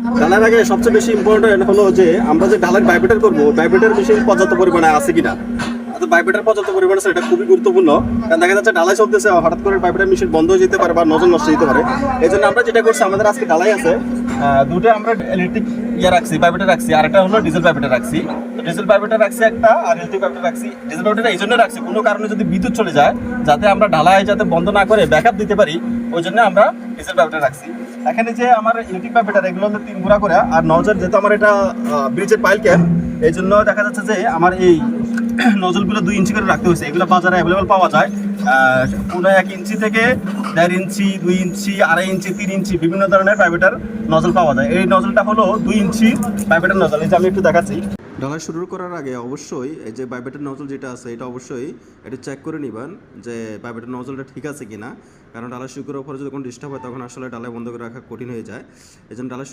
ঢালাইয়ের আগে সবচেয়ে বেশি ইম্পর্টেন্ট হলো যে আমরা যে ঢালাই ভাইব্রেটর করবো, ভাইব্রেটর মেশিন পর্যাপ্ত পরিমাণে আছে কিনা। ভাইব্রেটর পর্যাপ্ত পরিমাণে আছে, এটা খুবই গুরুত্বপূর্ণ। কারণ দেখা যাচ্ছে ঢালাই চলতেছে, হঠাৎ করে ভাইব্রেটর মেশিন বন্ধ হয়ে যেতে পারে বা নজল নষ্ট হতে পারে। এই জন্য আমরা যেটা করছি, আমাদের আজকে ঢালাই আছে, দুটো আমরা ইলেকট্রিক রাখছি, ভাইব্রেটর রাখছি, আর একটা হলো ডিজেল ভাইব্রেটর রাখছি। ডিজেল ভাইব্রেটর রাখছি একটা, আর ইলেকট্রিক ভাইব্রেটর রাখছি। ডিজেল ভাইব্রেটর এই জন্য রাখছি, কোনো কারণে যদি বিদ্যুৎ চলে যায়, যাতে আমরা ঢালাই যাতে বন্ধ না করে ব্যাকআপ দিতে পারি, ওই জন্য আমরা ডিজেল ভাইব্রেটর রাখছি। এখানে যে আমার ইলেকট্রিক ভাইব্রেটর, এগুলো হলো 3 ঘোরা করে, আর নজল যেহেতু আমার এটা ব্রিজের পাইল ক্যাপ, এই জন্য দেখা যাচ্ছে যে আমার এই নজলগুলো 2 ইঞ্চি করে রাখতে হয়েছে। এগুলো বাজারে অ্যাভেলেবল পাওয়া যায়, 1 ইঞ্চি থেকে 1.5 ইঞ্চি, 2 ইঞ্চি, 2.5 ইঞ্চি, 3 ইঞ্চি বিভিন্ন ধরনের ভাইব্রেটর নজল পাওয়া যায়। এই নজলটা হলো 2 ইঞ্চি ভাইব্রেটর নজল। এই যে আমি একটু দেখাচ্ছি। ঢালাই শুরু করার আগে অবশ্যই এই যে ভাইব্রেটর নজল যেটা আছে, এটা অবশ্যই একটু চেক করে নেবেন যে ভাইব্রেটর নজলটা ঠিক আছে কিনা। কারণ ঢালাই শুরু করার পরে যদি কোনো ডিস্টার্ব হয়, তখন আসলে ঢালাই বন্ধ করে রাখা কঠিন হয়ে যায়। এই জন্য ঢালাই